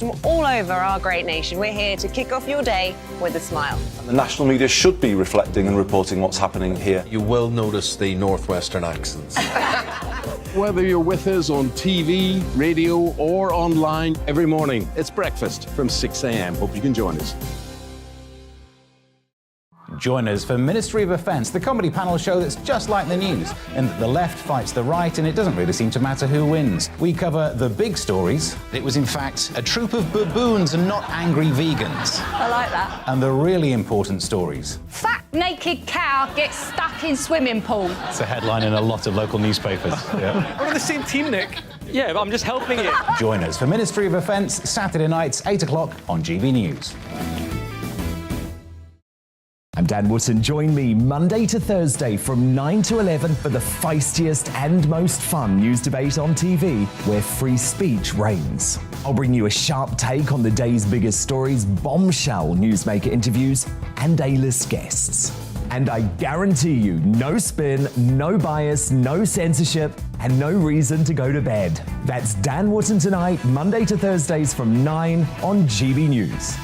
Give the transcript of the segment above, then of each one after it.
From all over our great nation, we're here to kick off your day with a smile. And the national media should be reflecting and reporting what's happening here. You will notice the northwestern accents. Whether you're with us on TV, radio or online, every morning it's breakfast from 6 a.m. Hope you can join us. Join us for Ministry of Offence, the comedy panel show that's just like the news, in that the left fights the right and it doesn't really seem to matter who wins. We cover the big stories. It was in fact a troop of baboons and not angry vegans. I like that. And the really important stories. Fat naked cow gets stuck in swimming pool. It's a headline in a lot of local newspapers. Yeah. We're on the same team, Nick. Yeah, but I'm just helping you. Join us for Ministry of Offence, Saturday nights, 8 o'clock on GB News. I'm Dan Wootton. Join me Monday to Thursday from 9 to 11 for the feistiest and most fun news debate on TV, where free speech reigns. I'll bring you a sharp take on the day's biggest stories, bombshell newsmaker interviews, and A-list guests. And I guarantee you, no spin, no bias, no censorship, and no reason to go to bed. That's Dan Wootton tonight, Monday to Thursdays from 9 on GB News.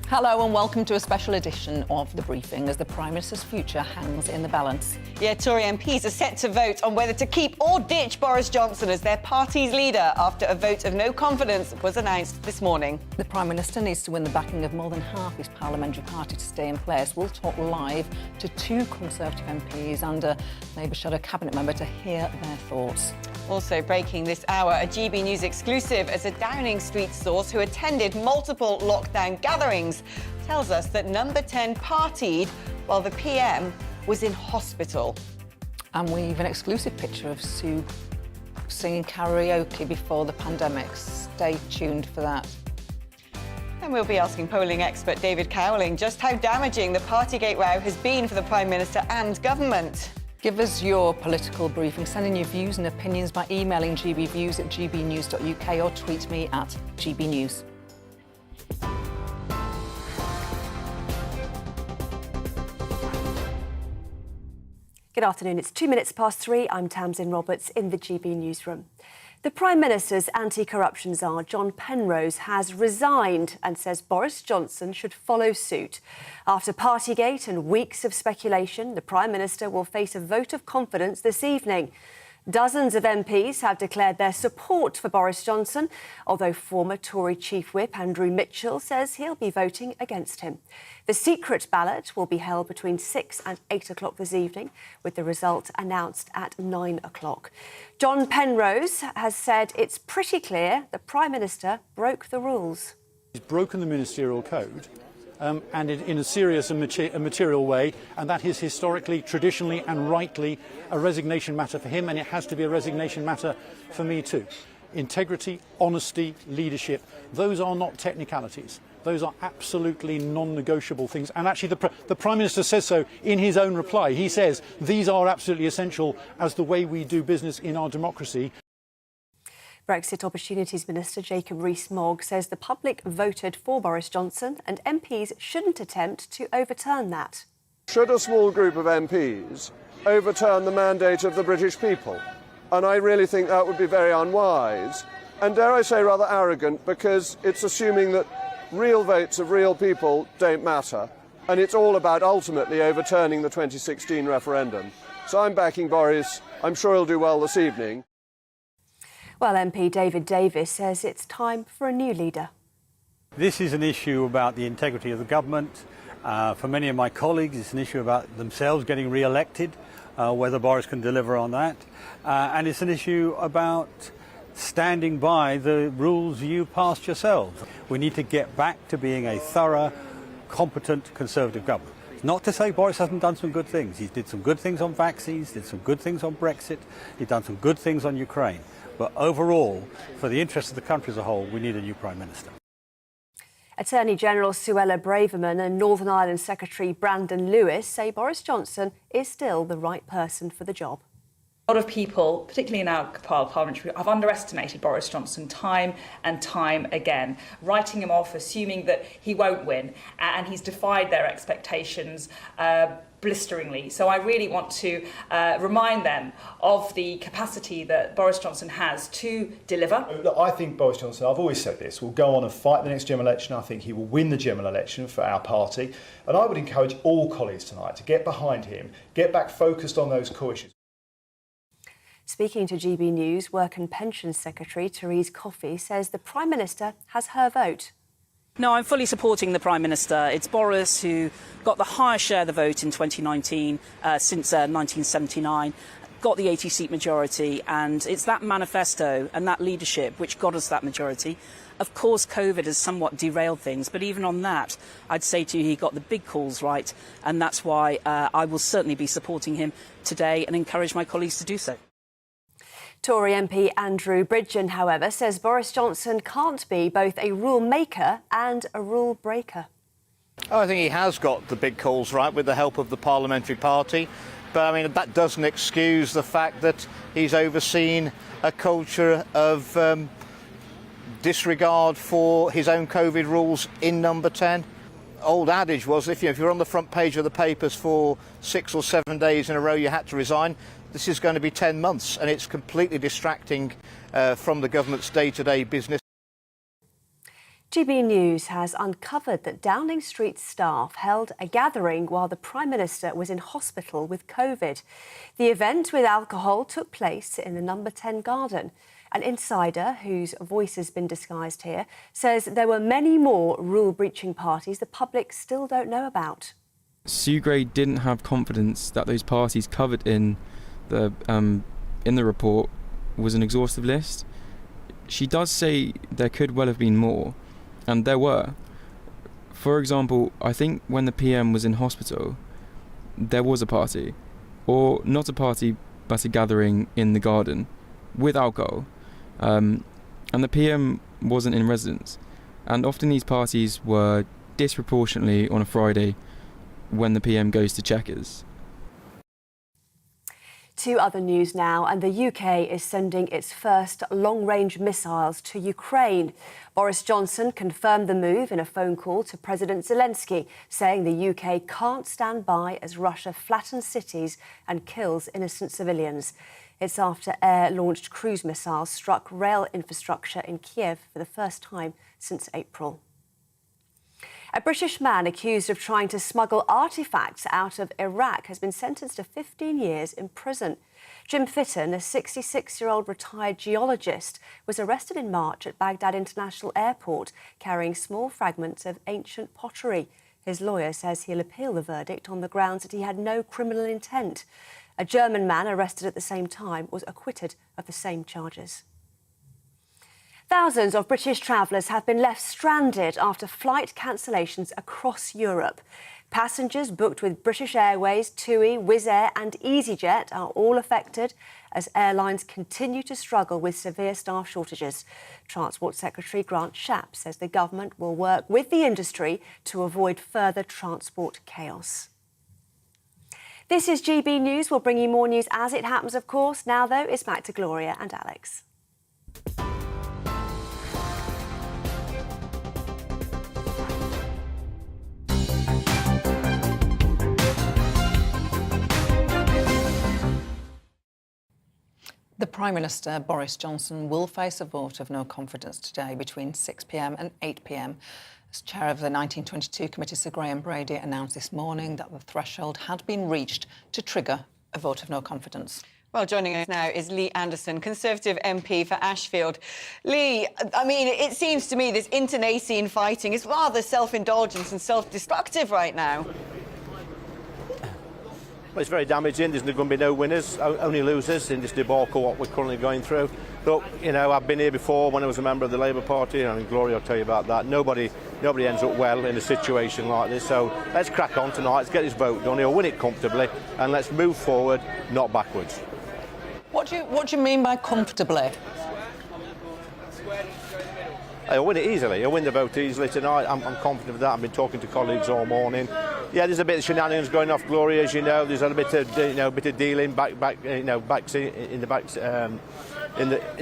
Hello and welcome to a special edition of The Briefing as the Prime Minister's future hangs in the balance. Yeah, Tory MPs are set to vote on whether to keep or ditch Boris Johnson as their party's leader after a vote of no confidence was announced this morning. The Prime Minister needs to win the backing of more than half his parliamentary party to stay in place. We'll talk live to two Conservative MPs and a Labour shadow cabinet member to hear their thoughts. Also breaking this hour, a GB News exclusive as a Downing Street source who attended multiple lockdown gatherings tells us that Number 10 partied while the PM was in hospital. And we've an exclusive picture of Sue singing karaoke before the pandemic. Stay tuned for that. And we'll be asking polling expert David Cowling just how damaging the Partygate row has been for the Prime Minister and government. Give us your political briefing. Send in your views and opinions by emailing gbviews@gbnews.uk or tweet me at gbnews. Good afternoon. It's 2 minutes past 3. I'm Tamsin Roberts in the GB newsroom. The Prime Minister's anti-corruption czar, John Penrose, has resigned and says Boris Johnson should follow suit. After Partygate and weeks of speculation, the Prime Minister will face a vote of confidence this evening. Dozens of MPs have declared their support for Boris Johnson, although former Tory Chief Whip Andrew Mitchell says he'll be voting against him. The secret ballot will be held between 6 and 8 o'clock this evening, with the result announced at 9 o'clock. John Penrose has said it's pretty clear the Prime Minister broke the rules. He's broken the ministerial code. And in a serious and material way, and that is historically, traditionally and rightly a resignation matter for him, and it has to be a resignation matter for me too. Integrity, honesty, leadership, those are not technicalities. Those are absolutely non-negotiable things. And actually the Prime Minister says so in his own reply. He says these are absolutely essential as the way we do business in our democracy. Brexit Opportunities Minister Jacob Rees-Mogg says the public voted for Boris Johnson and MPs shouldn't attempt to overturn that. Should a small group of MPs overturn the mandate of the British people? And I really think that would be very unwise and, dare I say, rather arrogant, because it's assuming that real votes of real people don't matter, and it's all about ultimately overturning the 2016 referendum. So I'm backing Boris. I'm sure he'll do well this evening. Well, MP David Davis says it's time for a new leader. This is an issue about the integrity of the government. For many of my colleagues, it's an issue about themselves getting re-elected, whether Boris can deliver on that. And it's an issue about standing by the rules you passed yourselves. We need to get back to being a thorough, competent Conservative government. Not to say Boris hasn't done some good things. He did some good things on vaccines, did some good things on Brexit, he's done some good things on Ukraine. But overall, for the interest of the country as a whole, we need a new Prime Minister. Attorney General Suella Braverman and Northern Ireland Secretary Brandon Lewis say Boris Johnson is still the right person for the job. A lot of people, particularly in our parliamentary, have underestimated Boris Johnson time and time again, writing him off, assuming that he won't win, and he's defied their expectations blisteringly. So I really want to remind them of the capacity that Boris Johnson has to deliver. Look, I think Boris Johnson, I've always said this, will go on and fight the next general election. I think he will win the general election for our party. And I would encourage all colleagues tonight to get behind him, get back focused on those core issues. Speaking to GB News, Work and Pensions Secretary Therese Coffey says the Prime Minister has her vote. No, I'm fully supporting the Prime Minister. It's Boris who got the highest share of the vote in 2019 since 1979, got the 80-seat majority, and it's that manifesto and that leadership which got us that majority. Of course, COVID has somewhat derailed things, but even on that, I'd say to you he got the big calls right, and that's why I will certainly be supporting him today and encourage my colleagues to do so. Tory MP Andrew Bridgen, however, says Boris Johnson can't be both a rule maker and a rule breaker. Oh, I think he has got the big calls right with the help of the parliamentary party. But, I mean, that doesn't excuse the fact that he's overseen a culture of disregard for his own COVID rules in Number 10. Old adage was if you're on the front page of the papers for 6 or 7 days in a row, you had to resign. This is going to be 10 months, and it's completely distracting from the government's day-to-day business. GB News has uncovered that Downing Street staff held a gathering while the Prime Minister was in hospital with COVID. The event with alcohol took place in the Number 10 garden. An insider, whose voice has been disguised here, says there were many more rule-breaching parties the public still don't know about. Sue Gray didn't have confidence that those parties covered in the report was an exhaustive list. She does say there could well have been more, and there were. For example, I think when the PM was in hospital, there was a party, or not a party, but a gathering in the garden with alcohol, and the PM wasn't in residence. And often these parties were disproportionately on a Friday when the PM goes to Chequers. To other news now, and the UK is sending its first long-range missiles to Ukraine. Boris Johnson confirmed the move in a phone call to President Zelensky, saying the UK can't stand by as Russia flattens cities and kills innocent civilians. It's after air-launched cruise missiles struck rail infrastructure in Kiev for the first time since April. A British man accused of trying to smuggle artefacts out of Iraq has been sentenced to 15 years in prison. Jim Fitton, a 66-year-old retired geologist, was arrested in March at Baghdad International Airport, carrying small fragments of ancient pottery. His lawyer says he'll appeal the verdict on the grounds that he had no criminal intent. A German man arrested at the same time was acquitted of the same charges. Thousands of British travellers have been left stranded after flight cancellations across Europe. Passengers booked with British Airways, TUI, Wizz Air and EasyJet are all affected as airlines continue to struggle with severe staff shortages. Transport Secretary Grant Shapps says the government will work with the industry to avoid further transport chaos. This is GB News. We'll bring you more news as it happens, of course. Now, though, it's back to Gloria and Alex. The Prime Minister, Boris Johnson, will face a vote of no confidence today between 6 p.m. and 8 p.m. As chair of the 1922 committee, Sir Graham Brady announced this morning that the threshold had been reached to trigger a vote of no confidence. Well, joining us now is Lee Anderson, Conservative MP for Ashfield. Lee, I mean, it seems to me this internecine fighting is rather self-indulgent and self-destructive right now. Well, it's very damaging. There's going to be no winners, only losers in this debacle what we're currently going through. Look, you know, I've been here before when I was a member of the Labour Party, and Gloria will tell you about that. Nobody ends up well in a situation like this. So let's crack on tonight. Let's get this vote done. He'll win it comfortably, and let's move forward, not backwards. What do you mean by comfortably? He'll win it easily. He'll win the vote easily tonight. I'm confident of that. I've been talking to colleagues all morning. Yeah, there's a bit of shenanigans going off, Gloria, as you know. There's a bit of dealing back in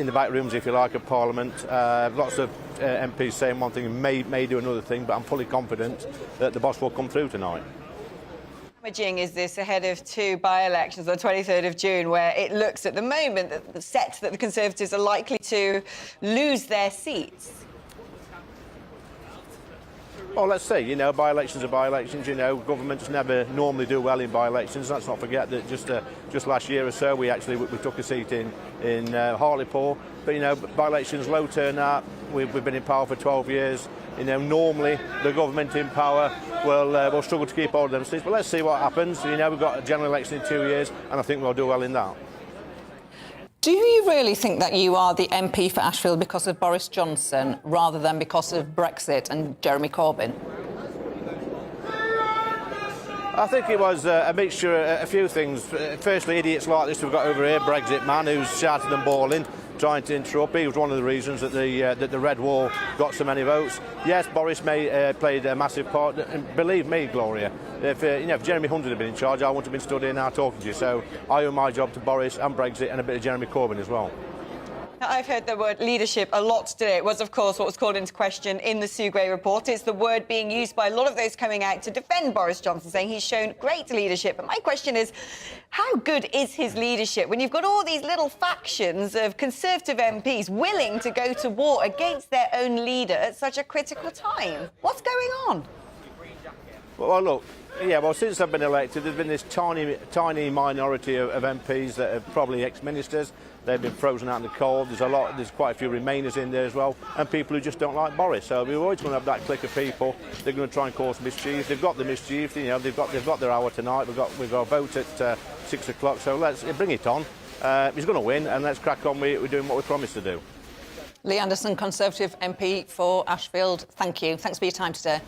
the back rooms, if you like, of Parliament. Lots of MPs saying one thing and may do another thing, but I'm fully confident that the boss will come through tonight. Damaging is this ahead of two by-elections on the 23rd of June, where it looks at the moment that the Conservatives are likely to lose their seats? Well, let's see. You know, by-elections are by-elections. You know, governments never normally do well in by-elections. Let's not forget that just last year or so, we took a seat in Hartlepool. But you know, by-elections, low turnout. We've been in power for 12 years. You know, normally the government in power will struggle to keep all of them seats. But let's see what happens. You know, we've got a general election in 2 years, and I think we'll do well in that. Do you really think that you are the MP for Ashfield because of Boris Johnson rather than because of Brexit and Jeremy Corbyn? I think it was a mixture of a few things. Firstly, idiots like this we've got over here, Brexit man, who's shouting and bawling, trying to interrupt. He was one of the reasons that the Red Wall got so many votes. Yes, Boris May played a massive part. And believe me, Gloria, if Jeremy Hunt had been in charge, I wouldn't have been stood here now talking to you. So I owe my job to Boris and Brexit and a bit of Jeremy Corbyn as well. Now, I've heard the word leadership a lot today. It was, of course, what was called into question in the Sue Gray report. It's the word being used by a lot of those coming out to defend Boris Johnson, saying he's shown great leadership. But my question is, how good is his leadership when you've got all these little factions of Conservative MPs willing to go to war against their own leader at such a critical time? What's going on? Well, look, yeah, well, since I've been elected, there's been this tiny minority of MPs that are probably ex-ministers. They've been frozen out in the cold. There's quite a few Remainers in there as well, and people who just don't like Boris. So we're always going to have that clique of people. They're going to try and cause mischief. They've got the mischief. You know, they've got their hour tonight. We've got a vote at 6 o'clock. So let's bring it on. He's going to win, and let's crack on. We're doing what we promised to do. Lee Anderson, Conservative MP for Ashfield. Thank you. Thanks for your time today.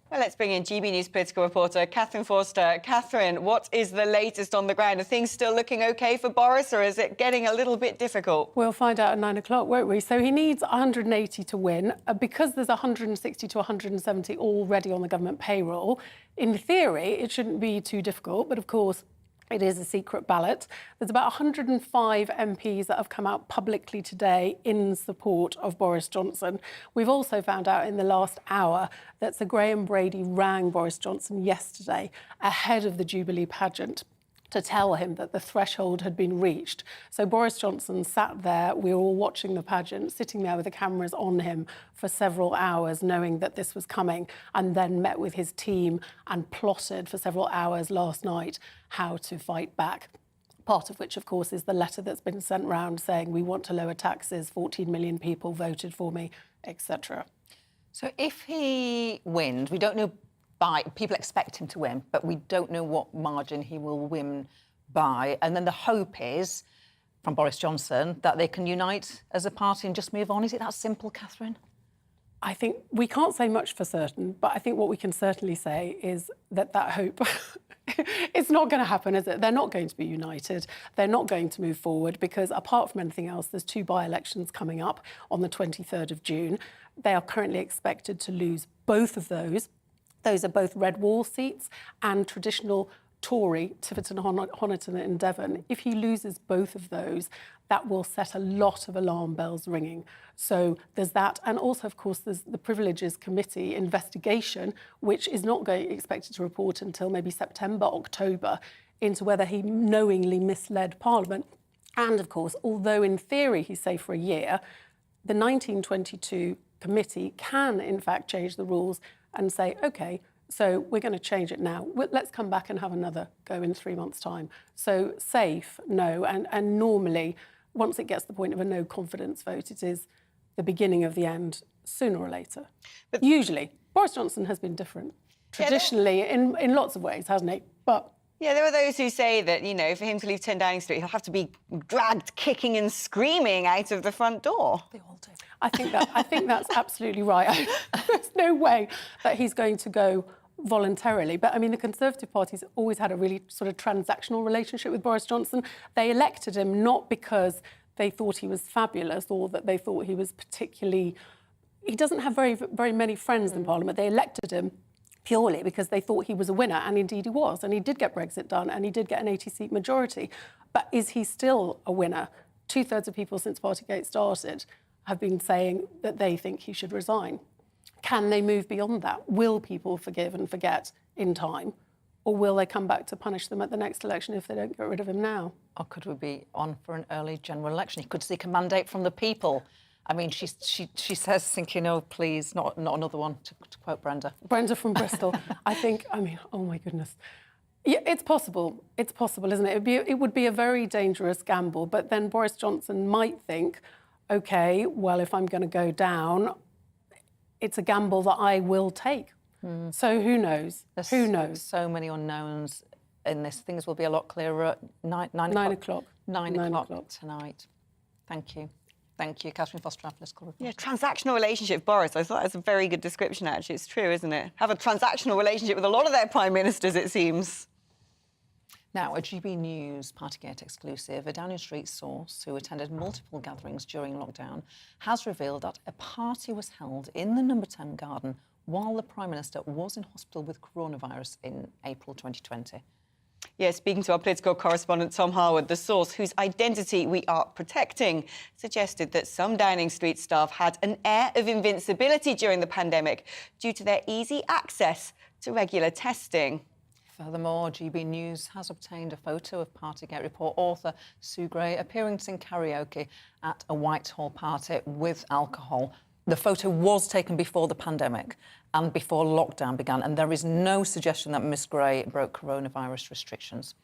Well, let's bring in GB News political reporter Catherine Forster. Catherine, what is the latest on the ground? Are things still looking OK for Boris, or is it getting a little bit difficult? We'll find out at 9 o'clock, won't we? So he needs 180 to win. Because there's 160 to 170 already on the government payroll, in theory, it shouldn't be too difficult. But, of course, it is a secret ballot. There's about 105 MPs that have come out publicly today in support of Boris Johnson. We've also found out in the last hour that Sir Graham Brady rang Boris Johnson yesterday ahead of the Jubilee pageant to tell him that the threshold had been reached. So Boris Johnson sat there, we were all watching the pageant, sitting there with the cameras on him for several hours, knowing that this was coming, and then met with his team and plotted for several hours last night how to fight back. Part of which, of course, is the letter that's been sent round saying we want to lower taxes, 14 million people voted for me, etc. So if he wins, we don't know people expect him to win, but we don't know what margin he will win by. And then the hope is, from Boris Johnson, that they can unite as a party and just move on. Is it that simple, Catherine? I think we can't say much for certain, but I think what we can certainly say is that hope, it's not going to happen, is it? They're not going to be united. They're not going to move forward because, apart from anything else, there's two by-elections coming up on the 23rd of June. They are currently expected to lose both of those. Those are both Red Wall seats and traditional Tory, Tiverton, Honiton and Devon. If he loses both of those, that will set a lot of alarm bells ringing. So there's that. And also, of course, there's the Privileges Committee investigation, which is not expected to report until maybe September, October, into whether he knowingly misled Parliament. And, of course, although in theory he's safe for a year, the 1922 committee can, in fact, change the rules and say, OK, so we're going to change it now. Let's come back and have another go in 3 months' time. So safe, no. And normally, once it gets to the point of a no confidence vote, it is the beginning of the end, sooner or later. But usually, Boris Johnson has been different, traditionally, in lots of ways, hasn't he? But yeah, there are those who say that, you know, for him to leave 10 Downing Street, he'll have to be dragged kicking and screaming out of the front door. They all do. I think that's absolutely right. There's no way that he's going to go voluntarily. But, I mean, the Conservative Party's always had a really sort of transactional relationship with Boris Johnson. They elected him not because they thought he was fabulous or that they thought he was particularly... He doesn't have very, very many friends in Parliament. They elected him purely because they thought he was a winner, and indeed he was, and he did get Brexit done, and he did get an 80-seat majority. But is he still a winner? 2/3 of people since Partygate started have been saying that they think he should resign. Can they move beyond that? Will people forgive and forget in time? Or will they come back to punish them at the next election if they don't get rid of him now? Or could we be on for an early general election? He could seek a mandate from the people. I mean, she says, thinking, oh, please, not another one, to quote Brenda. Brenda from Bristol. Oh my goodness. Yeah, it's possible. It's possible, isn't it? It would be a very dangerous gamble. But then Boris Johnson might think, OK, well, if I'm going to go down, it's a gamble that I will take. So who knows? Who knows? So many unknowns in this. Things will be a lot clearer at 9 o'clock. 9 o'clock tonight. Thank you. Thank you, Catherine Foster, our political reporter. Yeah, transactional relationship, Boris. I thought that's a very good description, actually. It's true, isn't it? Have a transactional relationship with a lot of their prime ministers, it seems. Now, a GB News Partygate exclusive, a Downing Street source who attended multiple gatherings during lockdown has revealed that a party was held in the No. 10 garden while the Prime Minister was in hospital with coronavirus in April 2020. Yeah, speaking to our political correspondent Tom Harwood, the source whose identity we are protecting suggested that some Downing Street staff had an air of invincibility during the pandemic due to their easy access to regular testing. Furthermore, GB News has obtained a photo of Partygate report author Sue Gray appearing to sing karaoke at a Whitehall party with alcohol. The photo was taken before the pandemic and before lockdown began, and there is no suggestion that Miss Gray broke coronavirus restrictions.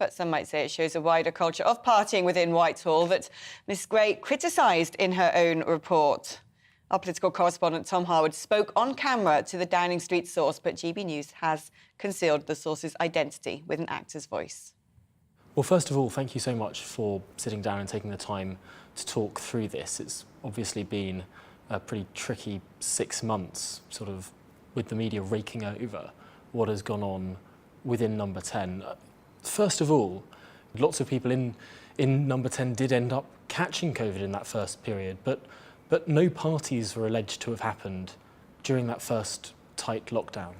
But some might say it shows a wider culture of partying within Whitehall that Miss Gray criticised in her own report. Our political correspondent Tom Harwood spoke on camera to the Downing Street source, but GB News has concealed the source's identity with an actor's voice. Well, first of all, thank you so much for sitting down and taking the time to talk through this. It's obviously been a pretty tricky 6 months, sort of, with the media raking over what has gone on within No. 10. First of all, lots of people in No. 10 did end up catching COVID in that first period, but no parties were alleged to have happened during that first tight lockdown.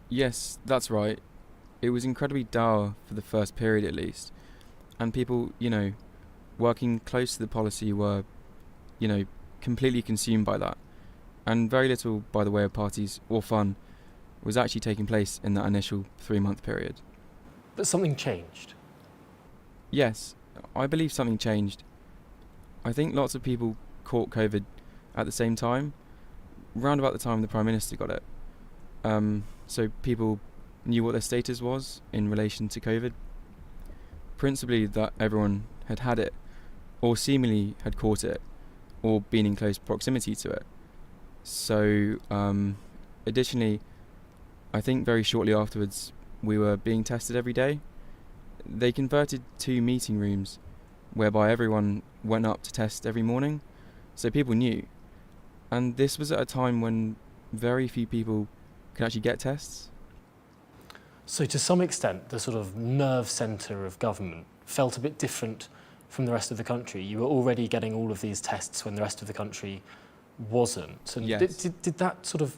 Yes, that's right. It was incredibly dour for the first period at least. And people, working close to the policy were, completely consumed by that. And very little by the way of parties or fun was actually taking place in that initial 3-month period. But something changed. Yes, I believe something changed. I think lots of people caught COVID at the same time, round about the time the Prime Minister got it. So people knew what their status was in relation to COVID. Principally that everyone had it, or seemingly had caught it, or been in close proximity to it. So, additionally, I think very shortly afterwards, we were being tested every day. They converted 2 meeting rooms, whereby everyone went up to test every morning, so people knew. And this was at a time when very few people could actually get tests. So to some extent, the sort of nerve centre of government felt a bit different from the rest of the country. You were already getting all of these tests when the rest of the country wasn't. And yes. Did that sort of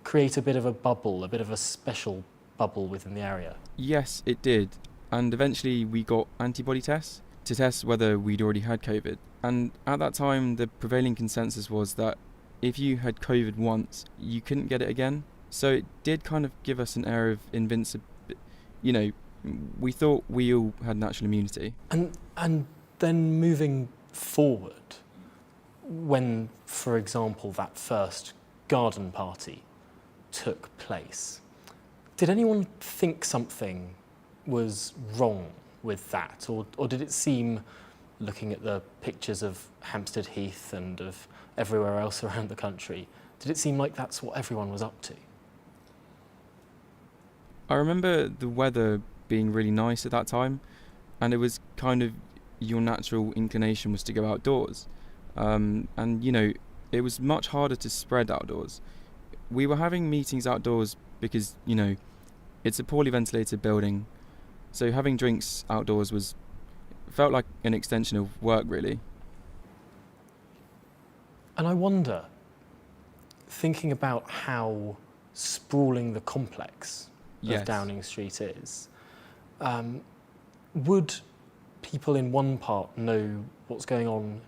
create a bit of a bubble, a bit of a special bubble within the area? Yes, it did. And eventually we got antibody tests to test whether we'd already had COVID. And at that time, the prevailing consensus was that if you had COVID once, you couldn't get it again. So it did kind of give us an air of invincibility. We thought we all had natural immunity. And then moving forward, when, for example, that first garden party took place, did anyone think something was wrong with that? Or did it seem, looking at the pictures of Hampstead Heath and of everywhere else around the country, did it seem like that's what everyone was up to? I remember the weather being really nice at that time, and it was kind of your natural inclination was to go outdoors. And, it was much harder to spread outdoors. We were having meetings outdoors because, it's a poorly ventilated building, so having drinks outdoors felt like an extension of work, really. And I wonder, thinking about how sprawling the complex Yes. of Downing Street is, would people in one part know what's going on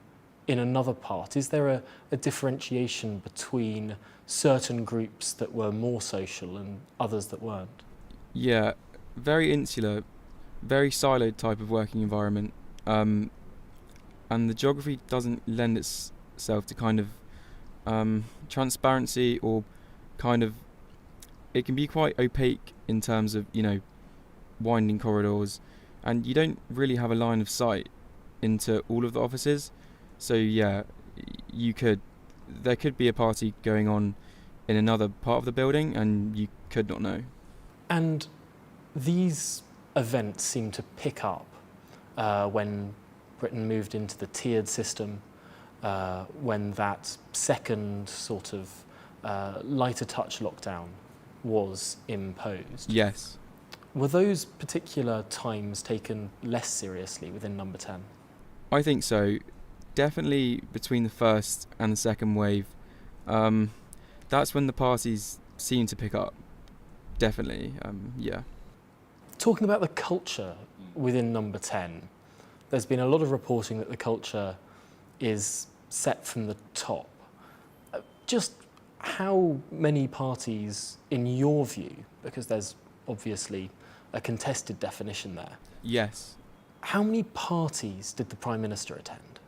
in another part? Is there a differentiation between certain groups that were more social and others that weren't? Yeah, very insular, very siloed type of working environment, and the geography doesn't lend itself to kind of transparency, or kind of, it can be quite opaque in terms of, you know, winding corridors, and you don't really have a line of sight into all of the offices. So yeah, there could be a party going on in another part of the building and you could not know. And these events seem to pick up when Britain moved into the tiered system, when that second sort of lighter touch lockdown was imposed. Yes. Were those particular times taken less seriously within Number 10? I think so. Definitely between the first and the second wave. That's when the parties seem to pick up. Definitely, yeah. Talking about the culture within Number 10, there's been a lot of reporting that the culture is set from the top. Just how many parties, in your view, because there's obviously a contested definition there. Yes. How many parties did the Prime Minister attend?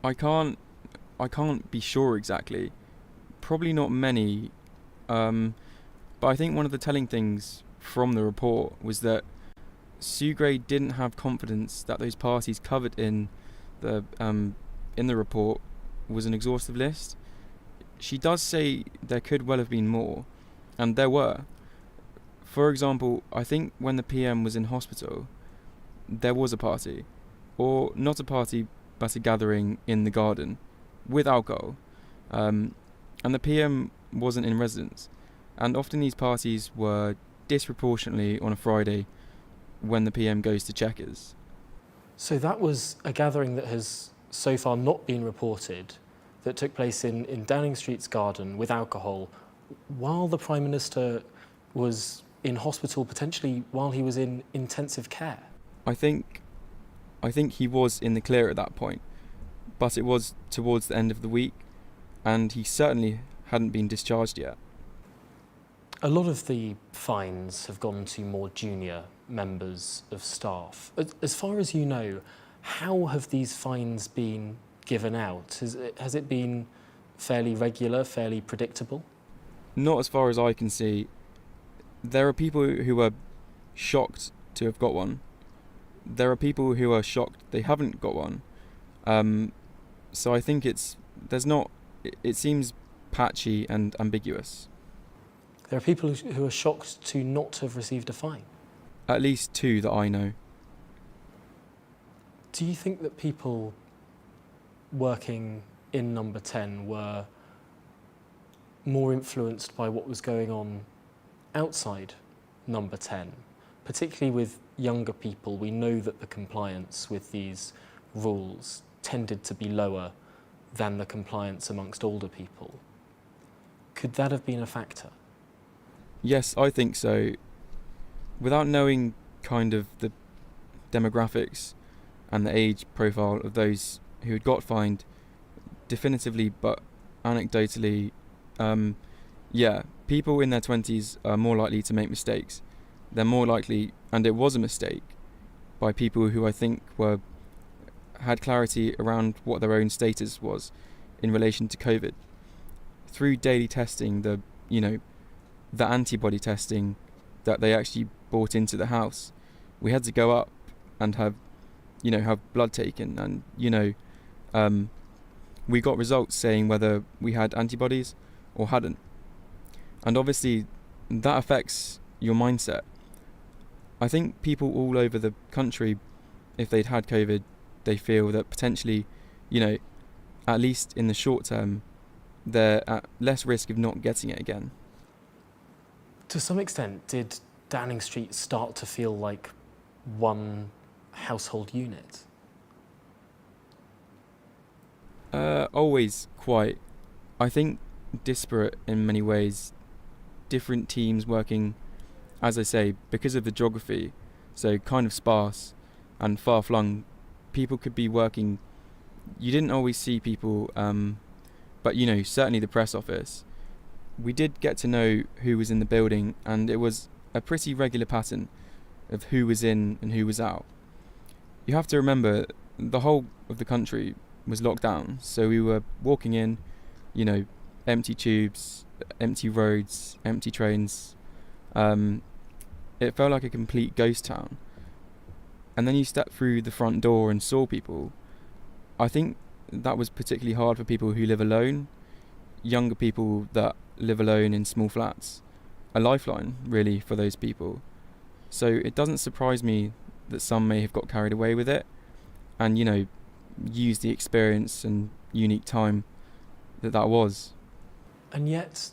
I can't be sure exactly. Probably not many. But I think one of the telling things from the report was that Sue Gray didn't have confidence that those parties covered in the report was an exhaustive list. She does say there could well have been more, and there were. For example, I think when the PM was in hospital, there was a party, or not a party, but a gathering in the garden with alcohol, and the PM wasn't in residence. And often these parties were disproportionately on a Friday when the PM goes to Chequers. So that was a gathering that has so far not been reported, that took place in Downing Street's garden with alcohol while the Prime Minister was in hospital, potentially while he was in intensive care. I think he was in the clear at that point, but it was towards the end of the week, and he certainly hadn't been discharged yet. A lot of the fines have gone to more junior members of staff. As far as you know, how have these fines been given out? Has it been fairly regular, fairly predictable? Not as far as I can see. There are people who are shocked to have got one. There are people who are shocked they haven't got one. So I think it seems patchy and ambiguous. There are people who are shocked to not have received a fine. At least 2 that I know. Do you think that people working in Number 10 were more influenced by what was going on outside Number 10, particularly with younger people? We know that the compliance with these rules tended to be lower than the compliance amongst older people. Could that have been a factor? Yes, I think so. Without knowing kind of the demographics and the age profile of those who had got fined definitively, but anecdotally, people in their 20s are more likely to make mistakes. They're more likely, and it was a mistake, by people who I think had clarity around what their own status was in relation to COVID. Through daily testing, the antibody testing that they actually brought into the house, we had to go up and have blood taken, and we got results saying whether we had antibodies or hadn't. And obviously that affects your mindset. I think people all over the country, if they'd had COVID, they feel that potentially, at least in the short term, they're at less risk of not getting it again. To some extent, did Downing Street start to feel like one household unit? Always quite. I think disparate in many ways. different teams working, as I say, because of the geography, so kind of sparse and far-flung, people could be working. You didn't always see people, but you know, certainly the press office. We did get to know who was in the building, and it was a pretty regular pattern of who was in and who was out. You have to remember, the whole of the country was locked down, so we were walking in, you know, empty tubes, empty roads, empty trains. It felt like a complete ghost town. And then you stepped through the front door and saw people. I think that was particularly hard for people who live alone, younger people that live alone in small flats. A lifeline, really, for those people. So it doesn't surprise me that some may have got carried away with it and, you know, used the experience and unique time that was. And yet,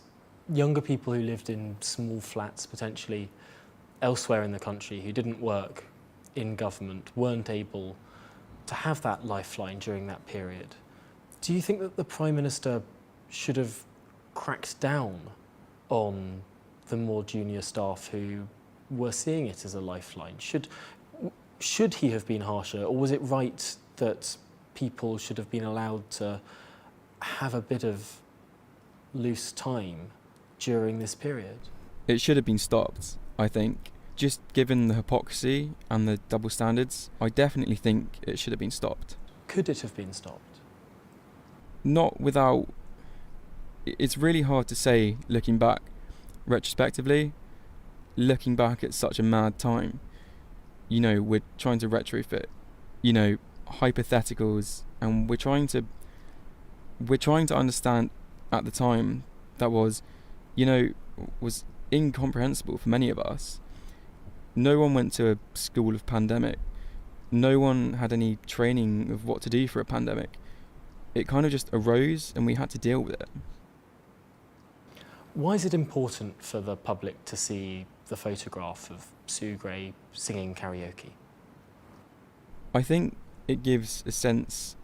younger people who lived in small flats, potentially elsewhere in the country, who didn't work in government, weren't able to have that lifeline during that period. Do you think that the Prime Minister should have cracked down on the more junior staff who were seeing it as a lifeline? Should he have been harsher, or was it right that people should have been allowed to have a bit of loose time during this period? It should have been stopped, I think. Just given the hypocrisy and the double standards, I definitely think it should have been stopped. Could it have been stopped? Not without... It's really hard to say, looking back, retrospectively, looking back at such a mad time. You know, we're trying to retrofit, you know, hypotheticals, and we're trying to understand at the time that was, you know, was incomprehensible for many of us. No one went to a school of pandemic. No one had any training of what to do for a pandemic. It kind of just arose and we had to deal with it. Why is it important for the public to see the photograph of Sue Gray singing karaoke? I think it gives a sense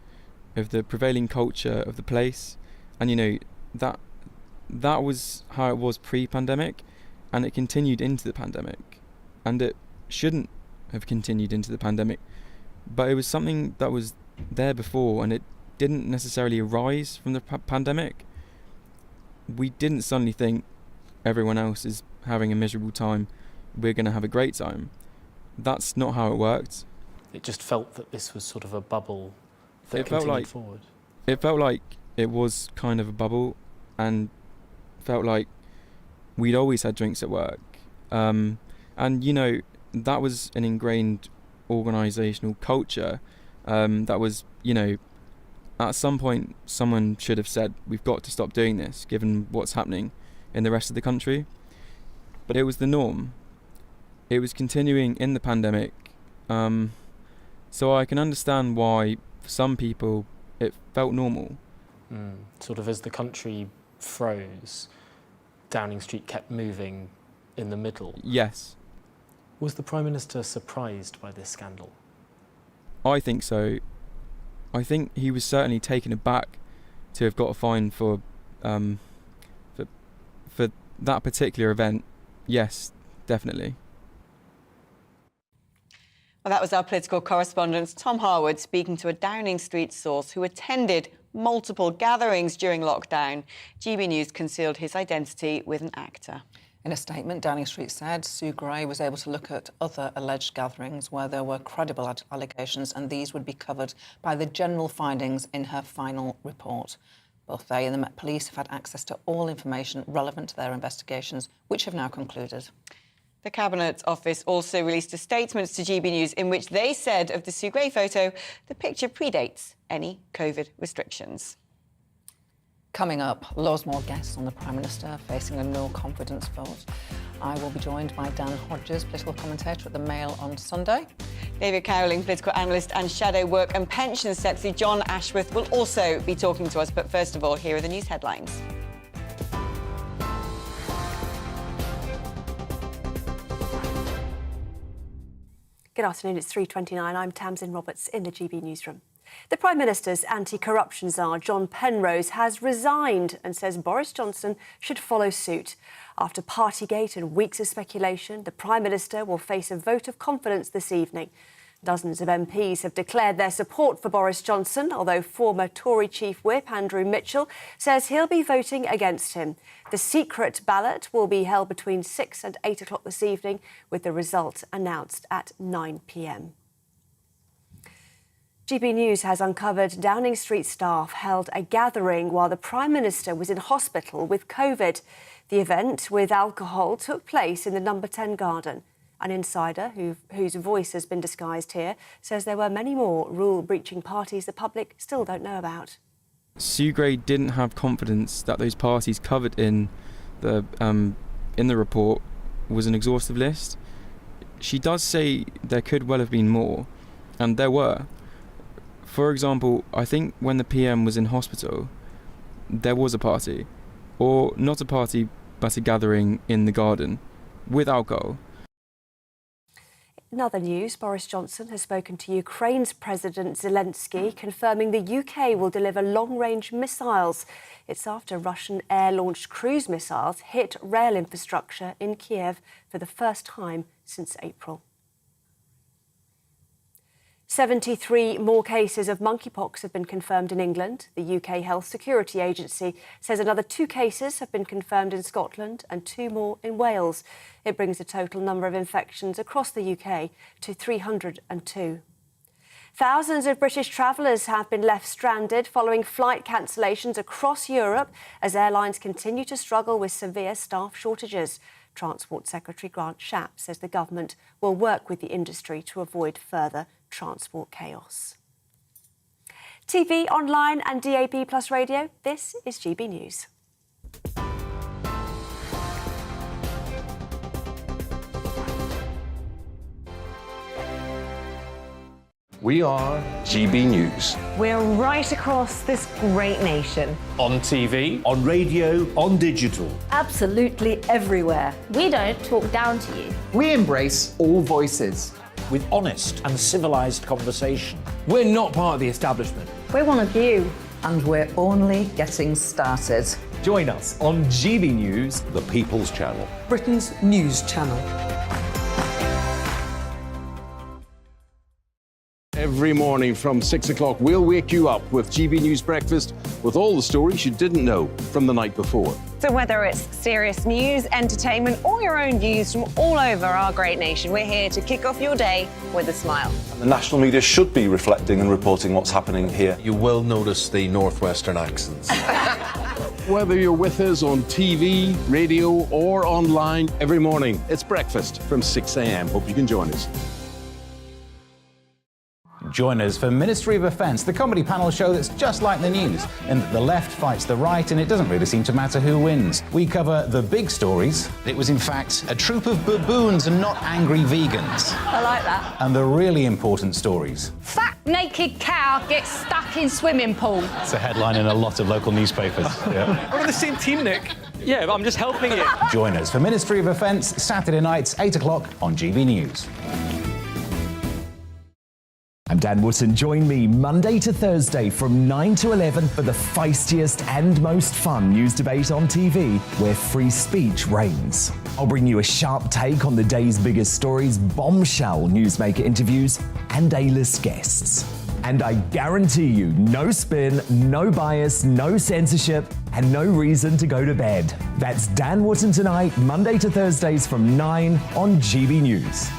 of the prevailing culture of the place, and you know, that was how it was pre-pandemic, and it continued into the pandemic, and it shouldn't have continued into the pandemic, but it was something that was there before, and it didn't necessarily arise from the pandemic. We didn't suddenly think everyone else is having a miserable time, we're going to have a great time. That's not how it worked. It just felt that this was sort of a bubble that continued forward. It felt like it was kind of a bubble, and felt like we'd always had drinks at work. And, you know, that was an ingrained organisational culture that was, you know, at some point someone should have said, we've got to stop doing this, given what's happening in the rest of the country. But it was the norm. It was continuing in the pandemic. So I can understand why, for some people, it felt normal. Sort of as the country froze, Downing Street kept moving in the middle. Yes. Was the Prime Minister surprised by this scandal? I think so. I think he was certainly taken aback to have got a fine for that particular event. Yes, definitely. Well, that was our political correspondent Tom Harwood speaking to a Downing Street source who attended multiple gatherings during lockdown. GBNews concealed his identity with an actor. In a statement, Downing Street said Sue Gray was able to look at other alleged gatherings where there were credible allegations, and these would be covered by the general findings in her final report. Both they and the Met Police have had access to all information relevant to their investigations, which have now concluded. The Cabinet Office also released a statement to GBNews in which they said of the Sue Gray photo, the picture predates any COVID restrictions. Coming up, loads more guests on the Prime Minister facing a no-confidence vote. I will be joined by Dan Hodges, political commentator at The Mail on Sunday. David Cowling, political analyst and Shadow Work and Pensions Secretary John Ashworth will also be talking to us. But first of all, here are the news headlines. Good afternoon, it's 3:29. I'm Tamsin Roberts in the GB newsroom. The Prime Minister's anti-corruption czar, John Penrose, has resigned and says Boris Johnson should follow suit. After Partygate and weeks of speculation, the Prime Minister will face a vote of confidence this evening. Dozens of MPs have declared their support for Boris Johnson, although former Tory Chief Whip Andrew Mitchell says he'll be voting against him. The secret ballot will be held between 6 and 8 o'clock this evening, with the result announced at 9 p.m. GB News has uncovered Downing Street staff held a gathering while the Prime Minister was in hospital with COVID. The event with alcohol took place in the No. 10 garden. An insider, whose voice has been disguised here, says there were many more rule-breaching parties the public still don't know about. Sue Gray didn't have confidence that those parties covered in the report was an exhaustive list. She does say there could well have been more, and there were. For example, I think when the PM was in hospital, there was a party. Or not a party, but a gathering in the garden, with alcohol. In other news, Boris Johnson has spoken to Ukraine's President Zelensky, confirming the UK will deliver long-range missiles. It's after Russian air-launched cruise missiles hit rail infrastructure in Kiev for the first time since April. 73 more cases of monkeypox have been confirmed in England. The UK Health Security Agency says another 2 cases have been confirmed in Scotland and 2 more in Wales. It brings the total number of infections across the UK to 302. Thousands of British travellers have been left stranded following flight cancellations across Europe as airlines continue to struggle with severe staff shortages. Transport Secretary Grant Shapps says the government will work with the industry to avoid further transport chaos. TV, online and DAB+ radio, this is GB News. We are GB News. We're right across this great nation. On TV, on radio, on digital. Absolutely everywhere. We don't talk down to you. We embrace all voices. With honest and civilised conversation. We're not part of the establishment. We're one of you. And we're only getting started. Join us on GB News, the People's Channel. Britain's news channel. Every morning from 6 o'clock, we'll wake you up with GB News Breakfast with all the stories you didn't know from the night before. So whether it's serious news, entertainment, or your own views from all over our great nation, we're here to kick off your day with a smile. And the national media should be reflecting and reporting what's happening here. You will notice the northwestern accents. Whether you're with us on TV, radio, or online, every morning, it's breakfast from 6 a.m. Hope you can join us. Join us for Ministry of Offence, the comedy panel show that's just like the news, in that the left fights the right and it doesn't really seem to matter who wins. We cover the big stories. It was in fact a troop of baboons and not angry vegans. I like that. And the really important stories. Fat naked cow gets stuck in swimming pool. It's a headline in a lot of local newspapers. Yeah. We're on the same team, Nick. Yeah, but I'm just helping you. Join us for Ministry of Offence, Saturday nights, 8 o'clock on GB News. I'm Dan Wootton. Join me Monday to Thursday from 9 to 11 for the feistiest and most fun news debate on TV, where free speech reigns. I'll bring you a sharp take on the day's biggest stories, bombshell newsmaker interviews, and A-list guests. And I guarantee you, no spin, no bias, no censorship, and no reason to go to bed. That's Dan Wootton tonight, Monday to Thursdays from 9 on GB News.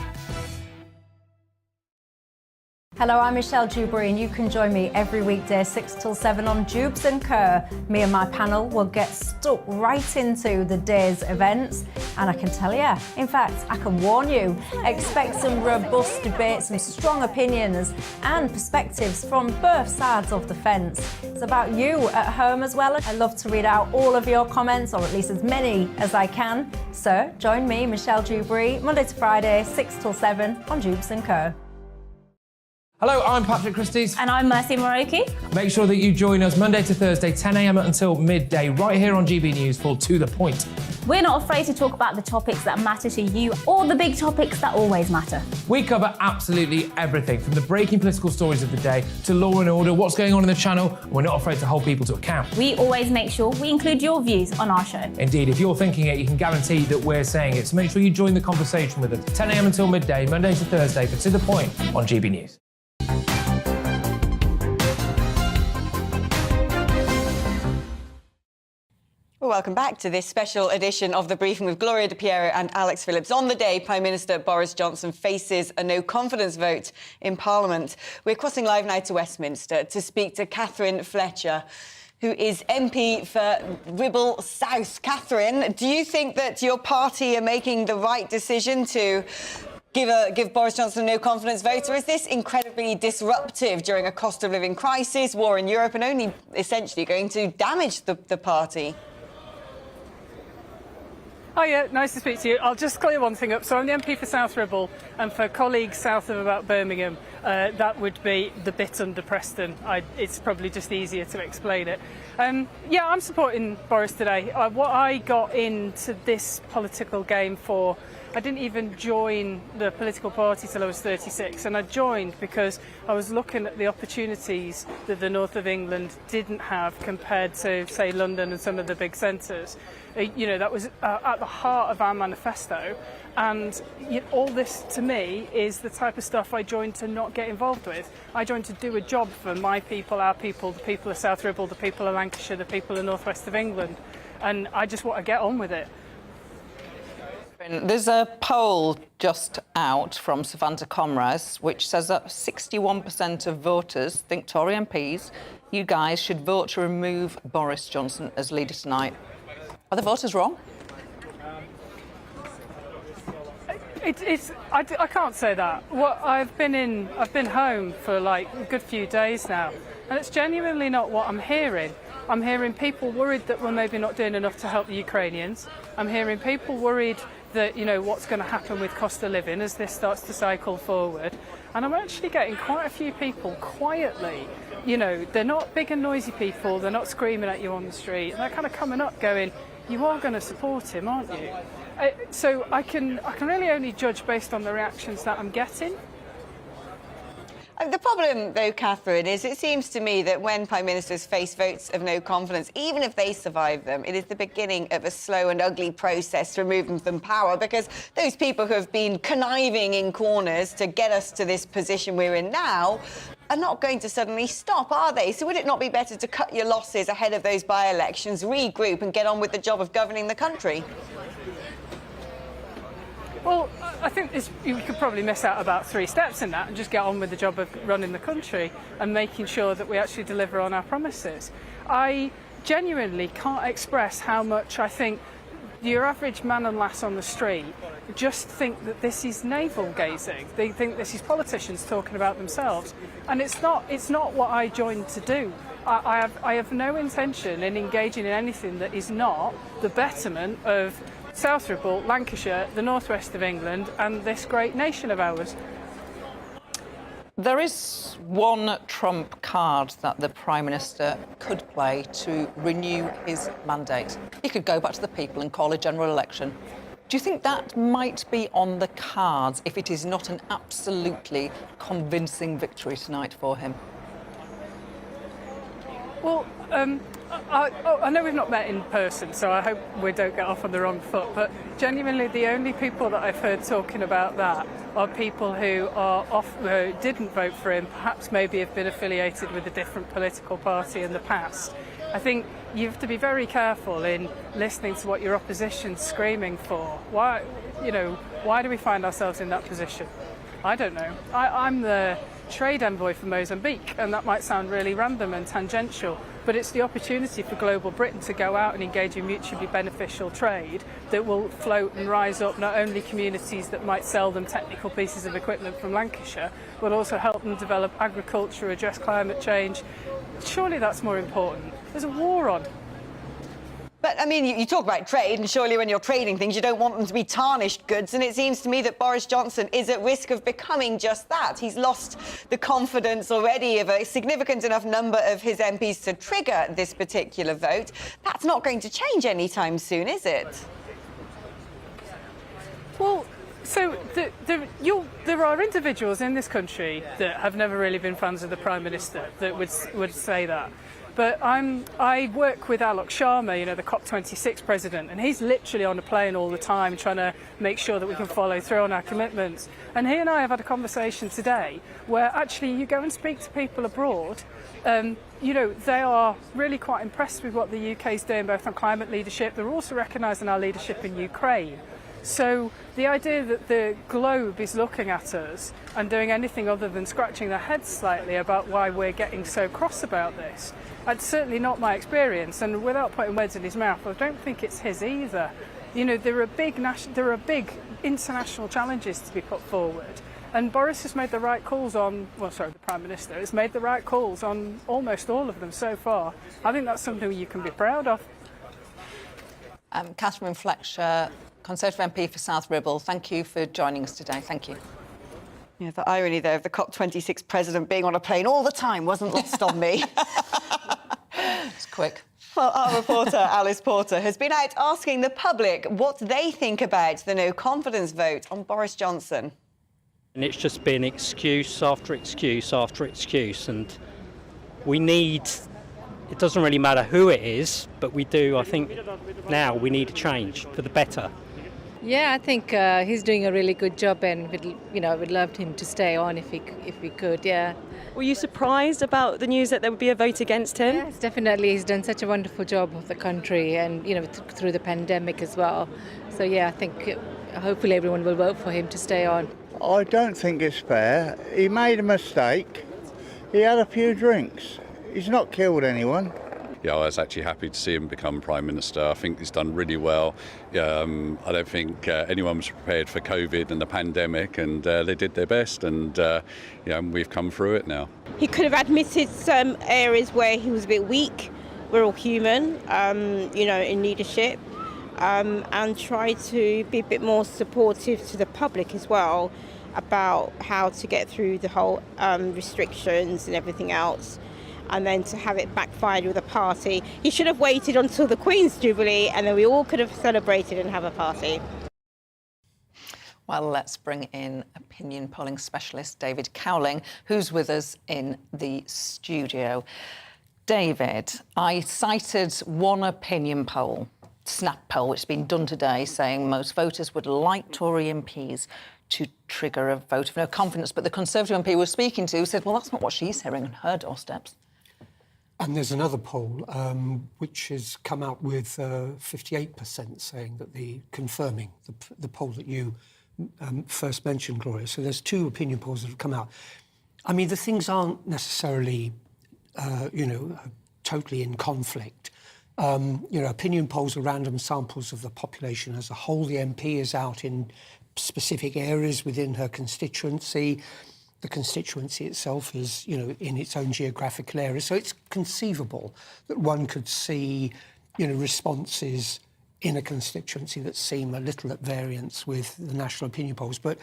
Hello, I'm Michelle Dewberry, and you can join me every weekday 6 till 7 on Jubes and Kerr. Me and my panel will get stuck right into the day's events, and I can tell you, in fact, I can warn you, expect some robust debates, some strong opinions and perspectives from both sides of the fence. It's about you at home as well. I love to read out all of your comments, or at least as many as I can. So join me, Michelle Dewberry, Monday to Friday, 6 till 7 on Jubes and Kerr. Hello, I'm Patrick Christie's. And I'm Mercy Moroki. Make sure that you join us Monday to Thursday, 10 a.m. until midday, right here on GB News for To The Point. We're not afraid to talk about the topics that matter to you or the big topics that always matter. We cover absolutely everything, from the breaking political stories of the day to law and order, what's going on in the channel. We're not afraid to hold people to account. We always make sure we include your views on our show. Indeed, if you're thinking it, you can guarantee that we're saying it. So make sure you join the conversation with us 10 a.m. until midday, Monday to Thursday, for To The Point on GB News. Well, welcome back to this special edition of The Briefing with Gloria De Piero and Alex Phillips. On the day, Prime Minister Boris Johnson faces a no-confidence vote in Parliament. We're crossing live now to Westminster to speak to Catherine Fletcher, who is MP for Ribble South. Catherine, do you think that your party are making the right decision to give Boris Johnson a no-confidence vote, or is this incredibly disruptive during a cost of living crisis, war in Europe, and only essentially going to damage the party? Oh yeah, nice to speak to you. I'll just clear one thing up. So I'm the MP for South Ribble, and for colleagues south of about Birmingham, that would be the bit under Preston. It's probably just easier to explain it. Yeah, I'm supporting Boris today. What I got into this political game for, I didn't even join the political party till I was 36, and I joined because I was looking at the opportunities that the north of England didn't have compared to, say, London and some of the big centres. You know, that was at the heart of our manifesto, and all this to me is the type of stuff I joined to not get involved with. I joined to do a job for my people, our people, the people of South Ribble, the people of Lancashire, the people of the northwest of England, and I just want to get on with it. There's a poll just out from Savanta Comras which says that 61% of voters think Tory MPs, you guys, should vote to remove Boris Johnson as leader tonight. Are the voters wrong? I can't say that. I've been home for like a good few days now, and it's genuinely not what I'm hearing. I'm hearing people worried that we're maybe not doing enough to help the Ukrainians. I'm hearing people worried that, you know, what's going to happen with cost of living as this starts to cycle forward. And I'm actually getting quite a few people quietly, you know, they're not big and noisy people, they're not screaming at you on the street, and they're kind of coming up going, you are going to support him, aren't you? So I can really only judge based on the reactions that I'm getting. The problem, though, Catherine, is it seems to me that when Prime Ministers face votes of no confidence, even if they survive them, it is the beginning of a slow and ugly process to remove them from power, because those people who have been conniving in corners to get us to this position we're in now are not going to suddenly stop, are they? So would it not be better to cut your losses ahead of those by-elections, regroup and get on with the job of governing the country? Well, I think you could probably miss out about 3 steps in that and just get on with the job of running the country and making sure that we actually deliver on our promises. I genuinely can't express how much I think your average man and lass on the street just think that this is navel-gazing. They think this is politicians talking about themselves, and it's not what I joined to do. I have no intention in engaging in anything that is not the betterment of South Ribble, Lancashire, the northwest of England, and this great nation of ours. There is one trump card that the Prime Minister could play to renew his mandate. He could go back to the people and call a general election. Do you think that might be on the cards if it is not an absolutely convincing victory tonight for him? Well, I know we've not met in person, so I hope we don't get off on the wrong foot, but genuinely the only people that I've heard talking about that are people who didn't vote for him, perhaps maybe have been affiliated with a different political party in the past. I think you have to be very careful in listening to what your opposition's screaming for. Why do we find ourselves in that position? I don't know. I'm the trade envoy for Mozambique, and that might sound really random and tangential, but it's the opportunity for global Britain to go out and engage in mutually beneficial trade that will float and rise up not only communities that might sell them technical pieces of equipment from Lancashire, but also help them develop agriculture, address climate change. Surely that's more important. There's a war on. But, I mean, you talk about trade, and surely when you're trading things, you don't want them to be tarnished goods, and it seems to me that Boris Johnson is at risk of becoming just that. He's lost the confidence already of a significant enough number of his MPs to trigger this particular vote. That's not going to change anytime soon, is it? Well, so there are individuals in this country that have never really been fans of the Prime Minister that would say that. But I work with Alok Sharma, you know, the COP26 president, and he's literally on a plane all the time trying to make sure that we can follow through on our commitments. And he and I have had a conversation today where actually you go and speak to people abroad, you know, they are really quite impressed with what the UK is doing both on climate leadership. They're also recognising our leadership in Ukraine. So the idea that the globe is looking at us and doing anything other than scratching their heads slightly about why we're getting so cross about this, that's certainly not my experience. And without putting words in his mouth, I don't think it's his either. You know, there are big international challenges to be put forward. And Boris has made the right calls on, well, sorry, the Prime Minister has made the right calls on almost all of them so far. I think that's something you can be proud of. Catherine Fletcher, Conservative MP for South Ribble, thank you for joining us today. Thank you. Yeah, the irony there of the COP26 president being on a plane all the time wasn't lost on me. It's quick. Well, our reporter, Alice Porter, has been out asking the public what they think about the no-confidence vote on Boris Johnson. And it's just been excuse after excuse after excuse. And we need, it doesn't really matter who it is, but we do, I think, now we need a change for the better. Yeah, I think he's doing a really good job, and we'd love him to stay on if we could. Yeah. Were you surprised about the news that there would be a vote against him? Yes, definitely. He's done such a wonderful job of the country, and through the pandemic as well. So yeah, I think hopefully everyone will vote for him to stay on. I don't think it's fair. He made a mistake. He had a few drinks. He's not killed anyone. Yeah, I was actually happy to see him become Prime Minister. I think he's done really well. I don't think anyone was prepared for COVID and the pandemic, and they did their best, and we've come through it now. He could have admitted some areas where he was a bit weak. We're all human, in leadership, and try to be a bit more supportive to the public as well about how to get through the whole restrictions and everything else. And then to have it backfired with a party. He should have waited until the Queen's Jubilee, and then we all could have celebrated and have a party. Well, let's bring in opinion polling specialist David Cowling, who's with us in the studio. David, I cited one opinion poll, Snap poll, which has been done today, saying most voters would like Tory MPs to trigger a vote of no confidence. But the Conservative MP we're speaking to said, well, that's not what she's hearing on her doorsteps. And there's another poll which has come out with 58% saying that confirming the poll that you first mentioned, Gloria. So there's two opinion polls that have come out. I mean, the things aren't necessarily, totally in conflict. Opinion polls are random samples of the population as a whole. The MP is out in specific areas within her constituency. The constituency itself is, in its own geographical area. So it's conceivable that one could see, responses in a constituency that seem a little at variance with the national opinion polls. But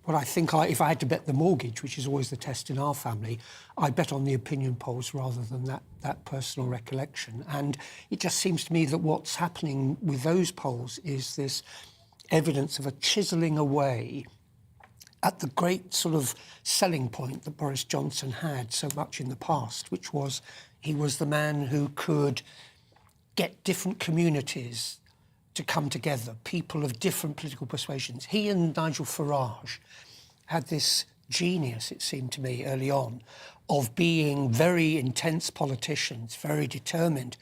what I think, if I had to bet the mortgage, which is always the test in our family, I bet on the opinion polls rather than that personal recollection. And it just seems to me that what's happening with those polls is this evidence of a chiselling away at the great sort of selling point that Boris Johnson had so much in the past, which was he was the man who could get different communities to come together, people of different political persuasions. He and Nigel Farage had this genius, it seemed to me, early on, of being very intense politicians, very determined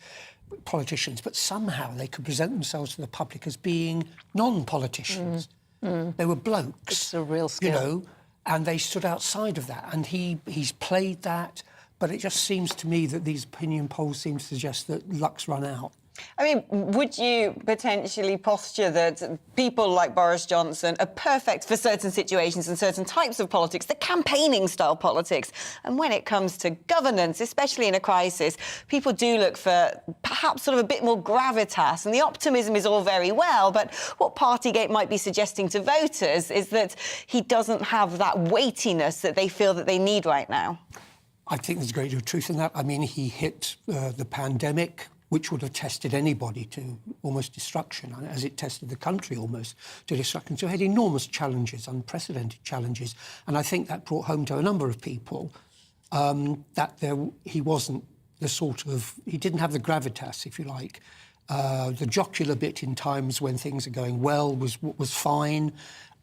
politicians, but somehow they could present themselves to the public as being non-politicians. They were blokes. It's a real skill. And they stood outside of that. And he's played that, but it just seems to me that these opinion polls seem to suggest that luck's run out. I mean, would you potentially posture that people like Boris Johnson are perfect for certain situations and certain types of politics, the campaigning-style politics? And when it comes to governance, especially in a crisis, people do look for perhaps sort of a bit more gravitas. And the optimism is all very well, but what Partygate might be suggesting to voters is that he doesn't have that weightiness that they feel that they need right now. I think there's a great deal of truth in that. I mean, he hit the pandemic which would have tested anybody to almost destruction, as it tested the country almost to destruction. So it had enormous challenges, unprecedented challenges. And I think that brought home to a number of people that he wasn't the sort of... He didn't have the gravitas, if you like. The jocular bit in times when things are going well was fine,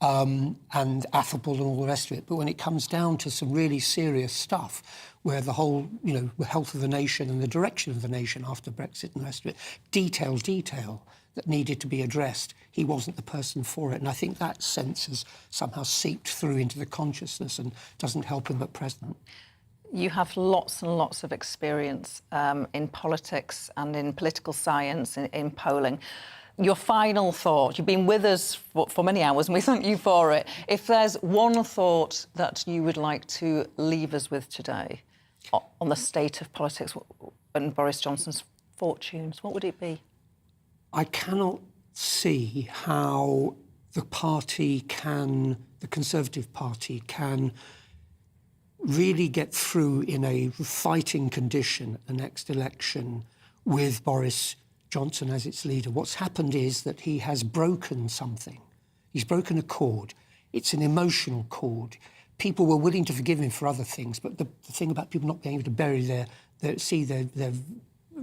and affable and all the rest of it. But when it comes down to some really serious stuff, where the whole, the health of the nation and the direction of the nation after Brexit and the rest of it, detail that needed to be addressed, he wasn't the person for it. And I think that sense has somehow seeped through into the consciousness and doesn't help him at present. You have lots and lots of experience in politics and in political science, in polling. Your final thought, you've been with us for many hours and we thank you for it. If there's one thought that you would like to leave us with today on the state of politics and Boris Johnson's fortunes, what would it be? I cannot see how the Conservative Party can really get through in a fighting condition the next election with Boris Johnson as its leader. What's happened is that he has broken something. He's broken a chord. It's an emotional chord. People were willing to forgive him for other things, but the thing about people not being able to bury see their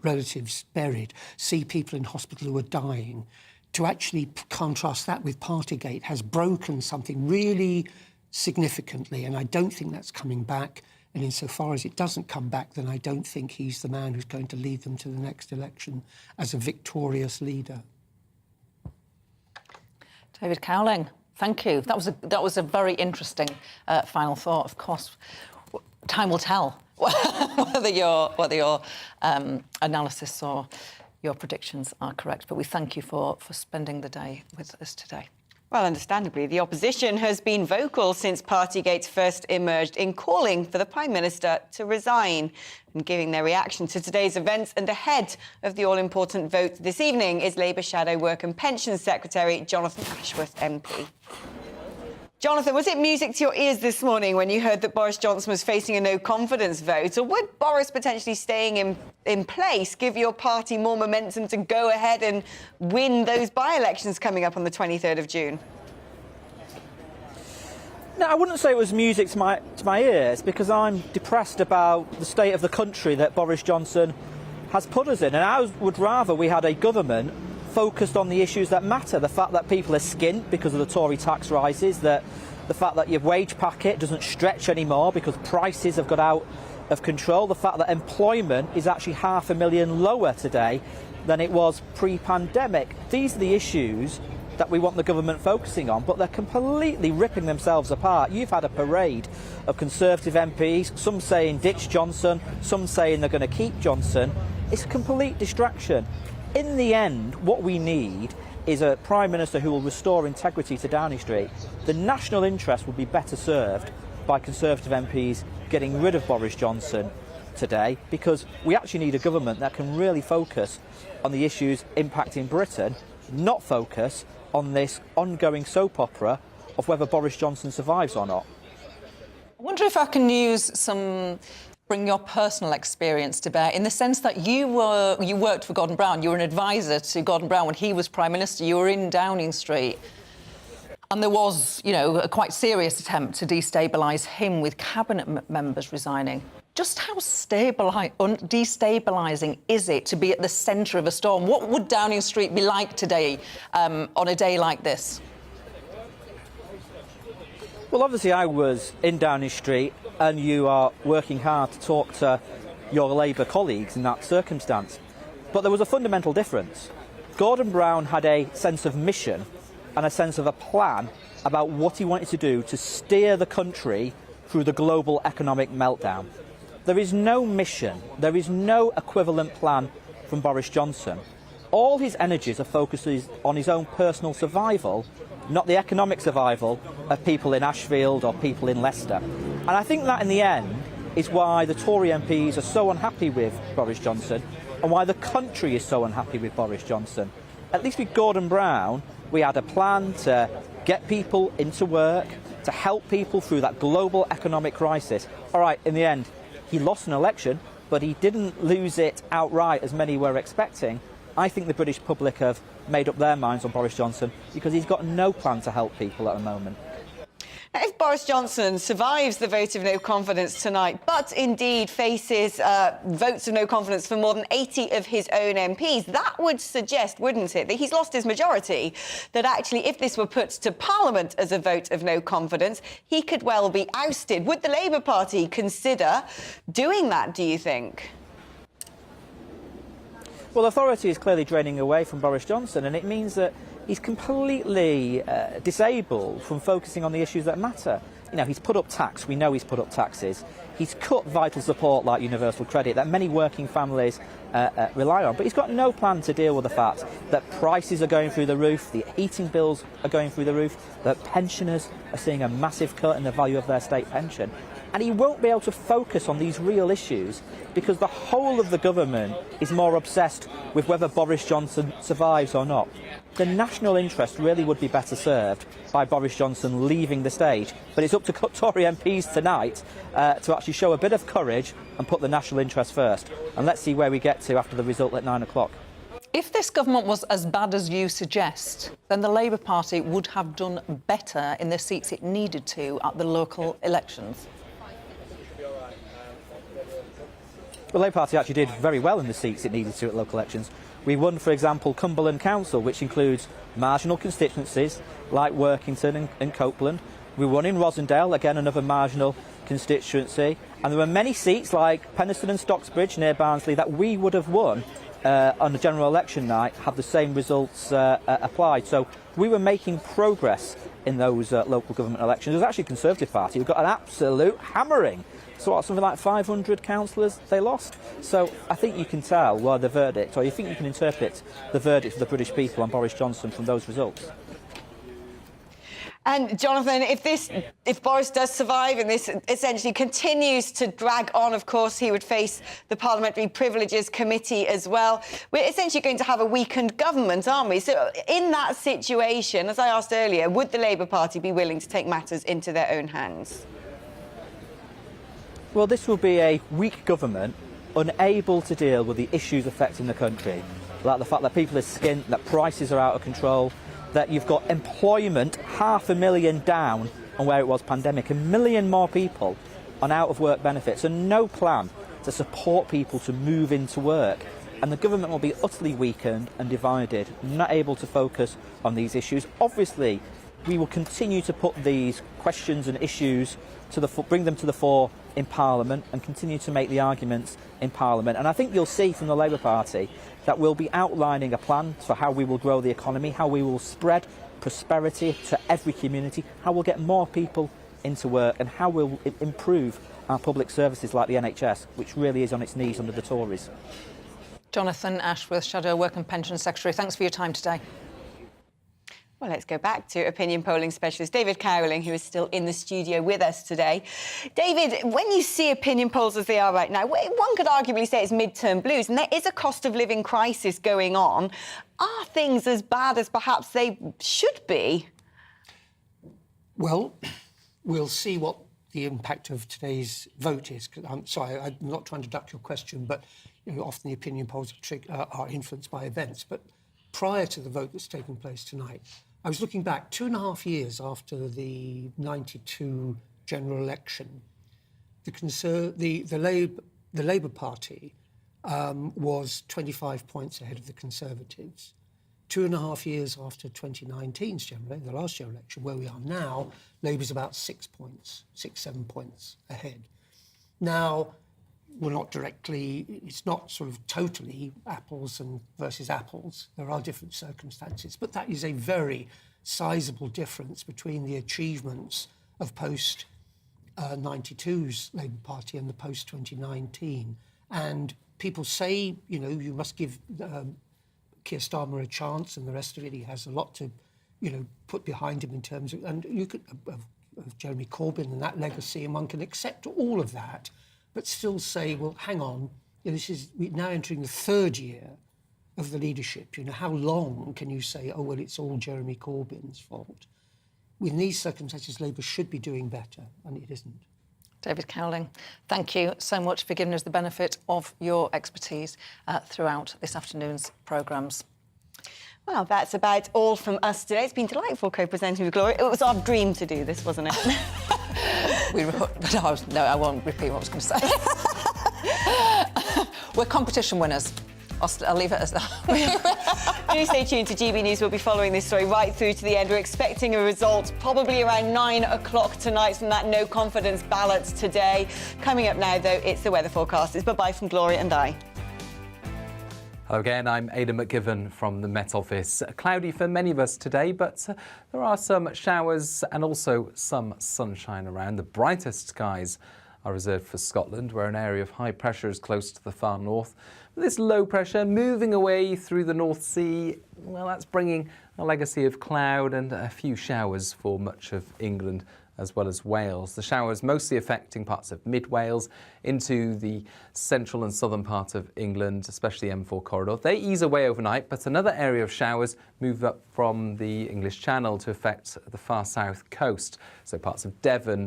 relatives buried, see people in hospital who are dying, to actually contrast that with Partygate has broken something really significantly, and I don't think that's coming back. And insofar as it doesn't come back, then I don't think he's the man who's going to lead them to the next election as a victorious leader. David Cowling, thank you. That was a very interesting final thought. Of course, time will tell whether your analysis or your predictions are correct. But we thank you for spending the day with us today. Well, understandably, the opposition has been vocal since Partygate first emerged in calling for the Prime Minister to resign. And giving their reaction to today's events and ahead of the all-important vote this evening is Labour Shadow Work and Pensions Secretary Jonathan Ashworth MP. Jonathan, was it music to your ears this morning when you heard that Boris Johnson was facing a no-confidence vote? Or would Boris potentially staying in place give your party more momentum to go ahead and win those by-elections coming up on the 23rd of June? No, I wouldn't say it was music to my ears, because I'm depressed about the state of the country that Boris Johnson has put us in. And I would rather we had a government focused on the issues that matter. The fact that people are skint because of the Tory tax rises, the fact that your wage packet doesn't stretch anymore because prices have got out of control, the fact that employment is actually 500,000 lower today than it was pre-pandemic. These are the issues that we want the government focusing on, but they're completely ripping themselves apart. You've had a parade of Conservative MPs, some saying ditch Johnson, some saying they're going to keep Johnson. It's a complete distraction. In the end, what we need is a Prime Minister who will restore integrity to Downing Street. The national interest would be better served by Conservative MPs getting rid of Boris Johnson today, because we actually need a government that can really focus on the issues impacting Britain, not focus on this ongoing soap opera of whether Boris Johnson survives or not. I wonder if I can bring your personal experience to bear, in the sense that you worked for Gordon Brown. You were an advisor to Gordon Brown when he was Prime Minister. You were in Downing Street. And there was, a quite serious attempt to destabilise him with cabinet members resigning. Just how destabilising is it to be at the centre of a storm? What would Downing Street be like today on a day like this? Well, obviously I was in Downing Street, and you are working hard to talk to your Labour colleagues in that circumstance. But there was a fundamental difference. Gordon Brown had a sense of mission and a sense of a plan about what he wanted to do to steer the country through the global economic meltdown. There is no mission, there is no equivalent plan from Boris Johnson. All his energies are focused on his own personal survival, not the economic survival of people in Ashfield or people in Leicester. And I think that in the end is why the Tory MPs are so unhappy with Boris Johnson, and why the country is so unhappy with Boris Johnson. At least with Gordon Brown, we had a plan to get people into work, to help people through that global economic crisis. All right, in the end, he lost an election, but he didn't lose it outright as many were expecting. I think the British public have made up their minds on Boris Johnson because he's got no plan to help people at the moment. Now, if Boris Johnson survives the vote of no confidence tonight, but indeed faces votes of no confidence for more than 80 of his own MPs, that would suggest, wouldn't it, that he's lost his majority, that actually if this were put to Parliament as a vote of no confidence, he could well be ousted. Would the Labour Party consider doing that, do you think? Well, authority is clearly draining away from Boris Johnson, and it means that he's completely disabled from focusing on the issues that matter. You know, he's put up tax. We know he's put up taxes. He's cut vital support like universal credit that many working families rely on. But he's got no plan to deal with the fact that prices are going through the roof, the heating bills are going through the roof, that pensioners are seeing a massive cut in the value of their state pension. And he won't be able to focus on these real issues because the whole of the government is more obsessed with whether Boris Johnson survives or not. The national interest really would be better served by Boris Johnson leaving the stage, but it's up to Tory MPs tonight to actually show a bit of courage and put the national interest first. And let's see where we get to after the result at 9 o'clock. If this government was as bad as you suggest, then the Labour Party would have done better in the seats it needed to at the local elections. The Labour Party actually did very well in the seats it needed to at local elections. We won, for example, Cumberland Council, which includes marginal constituencies like Workington and Copeland. We won in Rosendale, again another marginal constituency. And there were many seats like Penistone and Stocksbridge near Barnsley that we would have won on the general election night had the same results applied. So we were making progress in those local government elections. It was actually a Conservative Party who got an absolute hammering. So something like 500 councillors they lost. So I think you can tell why the verdict, or you think you can interpret the verdict of the British people on Boris Johnson from those results. And Jonathan, if Boris does survive and this essentially continues to drag on, of course, he would face the Parliamentary Privileges Committee as well. We're essentially going to have a weakened government, aren't we? So in that situation, as I asked earlier, would the Labour Party be willing to take matters into their own hands? Well, this will be a weak government, unable to deal with the issues affecting the country, like the fact that people are skint, that prices are out of control, that you've got employment 500,000 down on where it was pandemic, 1 million more people on out-of-work benefits, and no plan to support people to move into work. And the government will be utterly weakened and divided, not able to focus on these issues. Obviously, we will continue to put these questions and issues to bring them to the fore in Parliament and continue to make the arguments in Parliament. And I think you'll see from the Labour Party that we'll be outlining a plan for how we will grow the economy, how we will spread prosperity to every community, how we'll get more people into work, and how we'll improve our public services like the NHS, which really is on its knees under the Tories. Jonathan Ashworth, Shadow Work and Pension Secretary, thanks for your time today. Well, let's go back to opinion polling specialist David Cowling, who is still in the studio with us today. David, when you see opinion polls as they are right now, one could arguably say it's midterm blues, and there is a cost of living crisis going on. Are things as bad as perhaps they should be? Well, we'll see what the impact of today's vote is. I'm sorry, I'm not trying to duck your question, but often the opinion polls are influenced by events. But prior to the vote that's taking place tonight, I was looking back 2.5 years after the 92 general election. The Labour Party was 25 points ahead of the Conservatives. 2.5 years after 2019's general, the last general election, where we are now, Labour's about 6 points, 7 points ahead. Now, we're not directly, it's not sort of totally apples versus apples. There are different circumstances, but that is a very sizable difference between the achievements of post-92's Labour Party and the post-2019. And people say, you must give Keir Starmer a chance and the rest of it. He has a lot to, put behind him in terms of, and you could, of Jeremy Corbyn and that legacy, and one can accept all of that, but still say, well, hang on, we're now entering the third year of the leadership. How long can you say, oh, well, it's all Jeremy Corbyn's fault? In these circumstances, Labour should be doing better, and it isn't. David Cowling, thank you so much for giving us the benefit of your expertise throughout this afternoon's programmes. Well, that's about all from us today. It's been delightful co-presenting with Gloria. It was our dream to do this, wasn't it? No, I won't repeat what I was going to say. We're competition winners. I'll leave it as that. Do stay tuned to GB News. We'll be following this story right through to the end. We're expecting a result probably around 9 o'clock tonight from that no confidence ballot today. Coming up now, though, it's the weather forecast. It's bye-bye from Gloria and I. Hello again, I'm Aidan McGivern from the Met Office. Cloudy for many of us today, but there are some showers and also some sunshine around. The brightest skies are reserved for Scotland, where an area of high pressure is close to the far north. This low pressure moving away through the North Sea, well, that's bringing a legacy of cloud and a few showers for much of England as well as Wales. The showers mostly affecting parts of mid-Wales into the central and southern part of England, especially the M4 corridor. They ease away overnight, but another area of showers move up from the English Channel to affect the far south coast, so parts of Devon.